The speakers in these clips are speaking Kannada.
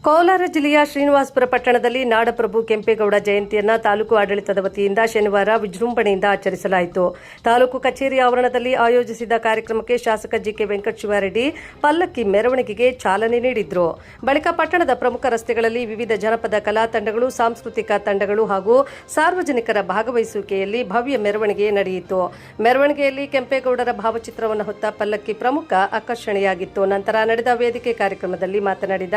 ಕೋಲಾರ ಜಿಲ್ಲೆಯ ಶ್ರೀನಿವಾಸಪುರ ಪಟ್ಟಣದಲ್ಲಿ ನಾಡಪ್ರಭು ಕೆಂಪೇಗೌಡ ಜಯಂತಿಯನ್ನು ತಾಲೂಕು ಆಡಳಿತದ ವತಿಯಿಂದ ಶನಿವಾರ ವಿಜೃಂಭಣೆಯಿಂದ ಆಚರಿಸಲಾಯಿತು. ತಾಲೂಕು ಕಚೇರಿ ಆವರಣದಲ್ಲಿ ಆಯೋಜಿಸಿದ್ದ ಕಾರ್ಯಕ್ರಮಕ್ಕೆ ಶಾಸಕ ಜಿಕೆ ವೆಂಕಟಶಿವಾರೆಡ್ಡಿ ಪಲ್ಲಕ್ಕಿ ಮೆರವಣಿಗೆಗೆ ಚಾಲನೆ ನೀಡಿದರು. ಬಳಿಕ ಪಟ್ಟಣದ ಪ್ರಮುಖ ರಸ್ತೆಗಳಲ್ಲಿ ವಿವಿಧ ಜನಪದ ಕಲಾ ತಂಡಗಳು, ಸಾಂಸ್ಕೃತಿಕ ತಂಡಗಳು ಹಾಗೂ ಸಾರ್ವಜನಿಕರ ಭಾಗವಹಿಸುವಿಕೆಯಲ್ಲಿ ಭವ್ಯ ಮೆರವಣಿಗೆ ನಡೆಯಿತು. ಮೆರವಣಿಗೆಯಲ್ಲಿ ಕೆಂಪೇಗೌಡರ ಭಾವಚಿತ್ರವನ್ನು ಹೊತ್ತ ಪಲ್ಲಕ್ಕಿ ಪ್ರಮುಖ ಆಕರ್ಷಣೆಯಾಗಿತ್ತು. ನಂತರ ನಡೆದ ವೇದಿಕೆ ಕಾರ್ಯಕ್ರಮದಲ್ಲಿ ಮಾತನಾಡಿದ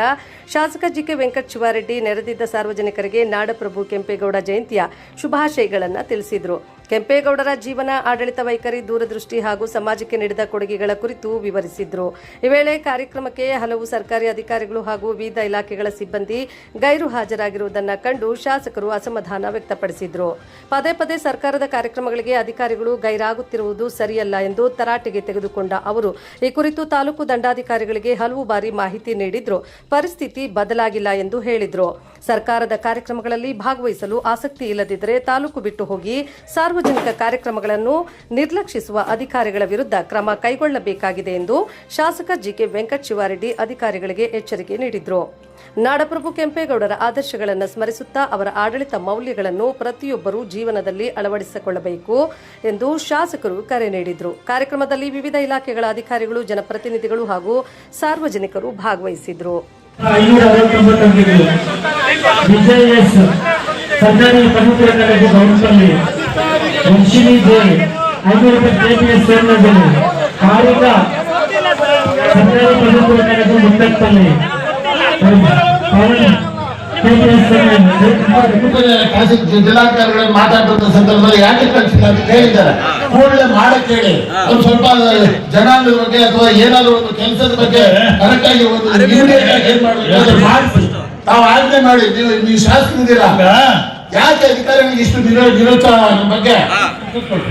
ಶಾಸಕ ಜಿಕೆ ವೆಂಕಟಶಿವಾರೆಡ್ಡಿ ನೆರೆದಿದ್ದ ಸಾರ್ವಜನಿಕರಿಗೆ ನಾಡಪ್ರಭು ಕೆಂಪೇಗೌಡ ಜಯಂತಿಯ ಶುಭಾಶಯಗಳನ್ನು ತಿಳಿಸಿದರು. ಕೆಂಪೇಗೌಡರ ಜೀವನ, ಆಡಳಿತ ವೈಖರಿ, ದೂರದೃಷ್ಟಿ ಹಾಗೂ ಸಮಾಜಕ್ಕೆ ನೀಡಿದ ಕೊಡುಗೆಗಳ ಕುರಿತು ವಿವರಿಸಿದರು. ಈ ವೇಳೆ ಕಾರ್ಯಕ್ರಮಕ್ಕೆ ಹಲವು ಸರ್ಕಾರಿ ಅಧಿಕಾರಿಗಳು ಹಾಗೂ ವಿವಿಧ ಇಲಾಖೆಗಳ ಸಿಬ್ಬಂದಿ ಗೈರು ಹಾಜರಾಗಿರುವುದನ್ನು ಕಂಡು ಶಾಸಕರು ಅಸಮಾಧಾನ ವ್ಯಕ್ತಪಡಿಸಿದರು. ಪದೇ ಪದೇ ಸರ್ಕಾರದ ಕಾರ್ಯಕ್ರಮಗಳಿಗೆ ಅಧಿಕಾರಿಗಳು ಗೈರಾಗುತ್ತಿರುವುದು ಸರಿಯಲ್ಲ ಎಂದು ತರಾಟೆಗೆ ತೆಗೆದುಕೊಂಡ ಅವರು ಈ ಕುರಿತು ತಾಲೂಕು ದಂಡಾಧಿಕಾರಿಗಳಿಗೆ ಹಲವು ಬಾರಿ ಮಾಹಿತಿ ನೀಡಿದ್ರು, ಪರಿಸ್ಥಿತಿ ಬದಲಾಗಿಲ್ಲ ಎಂದು ಹೇಳಿದರು. ಸರ್ಕಾರದ ಕಾರ್ಯಕ್ರಮಗಳಲ್ಲಿ ಭಾಗವಹಿಸಲು ಆಸಕ್ತಿ ಇಲ್ಲದಿದ್ದರೆ ತಾಲೂಕು ಬಿಟ್ಟು ಹೋಗಿ ಸಾರ್ವಜನಿಕ ಕಾರ್ಯಕ್ರಮಗಳನ್ನು ನಿರ್ಲಕ್ಷಿಸುವ ಅಧಿಕಾರಿಗಳ ವಿರುದ್ಧ ಕ್ರಮ ಕೈಗೊಳ್ಳಬೇಕಾಗಿದೆ ಎಂದು ಶಾಸಕ ಜಿಕೆ ವೆಂಕಟಶಿವಾರೆಡ್ಡಿ ಅಧಿಕಾರಿಗಳಿಗೆ ಎಚ್ಚರಿಕೆ ನೀಡಿದರು. ನಾಡಪ್ರಭು ಕೆಂಪೇಗೌಡರ ಆದರ್ಶಗಳನ್ನು ಸ್ಮರಿಸುತ್ತಾ ಅವರ ಆಡಳಿತ ಮೌಲ್ಯಗಳನ್ನು ಪ್ರತಿಯೊಬ್ಬರೂ ಜೀವನದಲ್ಲಿ ಅಳವಡಿಸಿಕೊಳ್ಳಬೇಕು ಎಂದು ಶಾಸಕರು ಕರೆ ನೀಡಿದರು. ಕಾರ್ಯಕ್ರಮದಲ್ಲಿ ವಿವಿಧ ಇಲಾಖೆಗಳ ಅಧಿಕಾರಿಗಳು, ಜನಪ್ರತಿನಿಧಿಗಳು ಹಾಗೂ ಸಾರ್ವಜನಿಕರು ಭಾಗವಹಿಸಿದರು. ಸರ್ಕಾರಿ ಪದವಿ ಕಾಲೇಜು ಗೌರವದಲ್ಲಿ ವಂಶಿನಿ ಜೈ 500 ರೂಪಾಯಿ KPS ಸೇರ್ನಲ್ಲಿ ಕಾರಿಕ ಸರ್ಕಾರಿ ಪದವಿ ಕಾಲೇಜು ಮುತ್ತಪ್ಪಲ್ಲಿ ಜಿಲ್ಲಾಧಿಕಾರಿಗಳು ಮಾತಾಡುವಂತ ಸಂದರ್ಭದಲ್ಲಿ ಯಾಕೆ ಕಳಿಸಿಲ್ಲ ಅಂತ ಕೇಳಿದ್ದಾರೆ. ಕೂಡಲೇ ಮಾಡಕ್ಕೆ ಹೇಳಿ, ಒಂದು ಸ್ವಲ್ಪ ಜನಾಂಗದ ಬಗ್ಗೆ ಅಥವಾ ಏನಾದ್ರು ಒಂದು ಕೆಲಸದ ಬಗ್ಗೆ ಕರೆಕ್ಟ್ ಆಗಿ ಒಂದು ಏನ್ ಮಾಡಬೇಕು ಮಾಡಿಸಿ ತಾವು ಆಜ್ಞೆ ಮಾಡಿ. ನೀವು ಶಾಸಕರಿದ್ದೀರಾ, ಯಾಕೆ ಅಧಿಕಾರಿಗಳಿಗೆ ಇಷ್ಟು ವಿರೋಧ ಬಗ್ಗೆ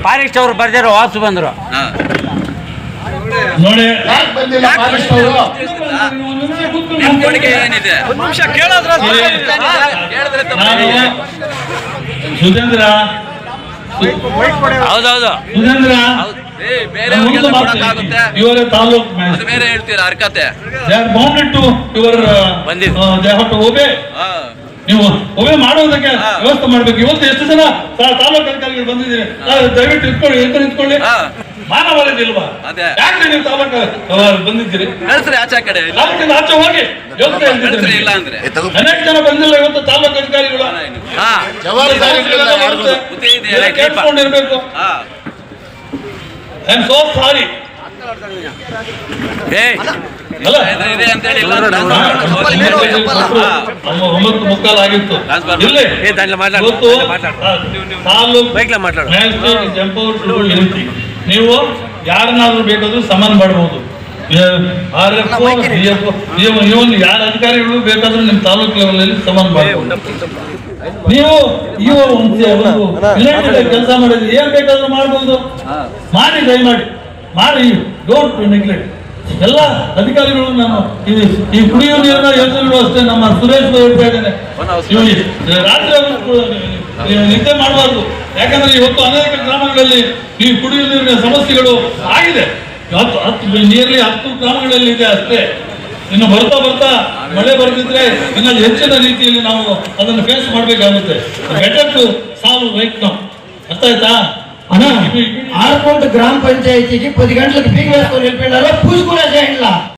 ಫಾರೆಸ್ಟ್ ಅವರು ಬರ್ದಿರೋ ವಾಪಸ್ ಬಂದ್ರು ನೋಡಿ. ಯಾಕೆ ಬಂದಿಲ್ಲ ಫಾರೆಸ್ಟ್ ಅವರು? ಸುಧೇಂದ್ರ ಹೌದೌದು ಸುಧೇಂದ್ರ ಇವರ ತಾಲೂಕ್ ಬೇರೆ ಹೇಳ್ತೀರಾ ಅರ್ಕತೆ ನೀವು ಒಬ್ಬೇ ಮಾಡುವುದಕ್ಕೆ ವ್ಯವಸ್ಥೆ ಮಾಡ್ಬೇಕು. ಇವತ್ತು ಎಷ್ಟು ಜನ ತಾಲೂಕು ಅಧಿಕಾರಿಗಳು ಬಂದಿದ್ದೀರಿ, ದಯವಿಟ್ಟು ನಿಂತ್ಕೊಳ್ಳಿ. ಮಾನವರದಿಲ್ವಾ? ಯಾಕೆ ನೀವು ತಾಲೂಕು ಬಂದಿದ್ದೀರಿ? ಆಚೆ ಕಡೆ ಆಚೆ ಹೋಗಿ ಇಲ್ಲ ಅಂದ್ರೆ ಅನೇಕ ಜನ ಬಂದಿಲ್ಲ. ಇವತ್ತು ತಾಲೂಕು ಅಧಿಕಾರಿಗಳು ಕೇಳ್ಕೊಂಡಿರ್ಬೇಕು. I am so sorry. ಅಲ್ಲ 9:15 ಆಗಿತ್ತು. ಇಲ್ಲಿ ನೀವು ಯಾರನ್ನಾದ್ರೂ ಬೇಕಾದ್ರೂ ಸಮಾನ ಮಾಡಬಹುದು. ಇವನ್ ಯಾರ ಅಧಿಕಾರಿಗಳು ಬೇಕಾದ್ರೂ ನಿಮ್ ತಾಲೂಕು ಲೆವೆಲ್ ಸಮಾನ ಮಾಡಬಹುದು. ನೀವು ಕೆಲಸ ಮಾಡಿದ್ರೆ ಏನ್ ಬೇಕಾದ್ರೂ ಮಾಡಬಹುದು. ಮಾಡಿ, ದಯಮಾಡಿ ಮಾಡಿ, ಡೋಂಟ್ ನೆಗ್ಲೆಕ್ಟ್. ಎಲ್ಲ ಅಧಿಕಾರಿಗಳು ನಾನು ಈ ಕುಡಿಯುವ ನೀರಿನ ಯೋಜನೆಗಳು ಅಷ್ಟೇ. ನಮ್ಮ ಸುರೇಶ್ ಹೇಳ್ತಾ ಇದ್ದೇನೆ, ರಾತ್ರಿ ನಿದ್ದೆ ಮಾಡಬಾರ್ದು. ಯಾಕಂದ್ರೆ ಇವತ್ತು ಅನೇಕ ಗ್ರಾಮಗಳಲ್ಲಿ ಈ ಕುಡಿಯುವ ನೀರಿನ ಸಮಸ್ಯೆಗಳು ಆಗಿದೆ. 10 ಗ್ರಾಮಗಳಲ್ಲಿ ಇದೆ ಅಷ್ಟೇ. ಇನ್ನು ಬರ್ತಾ ಬರ್ತಾ ಮಳೆ ಬರ್ತಿದ್ರೆ ಇನ್ನು ಹೆಚ್ಚಿನ ರೀತಿಯಲ್ಲಿ ನಾವು ಅದನ್ನು ಫೇಸ್ ಮಾಡಬೇಕಾಗುತ್ತೆ. Better to solve right now. ಅರ್ಥ ಆಯ್ತಾ? అన్న ఆర్కోట్ గ్రామ పంచాయతీకి 10 గంటలకు పీక్ వేసుకొని వెళ్ళిపోయినారు. పూజ కూడా చేయండి.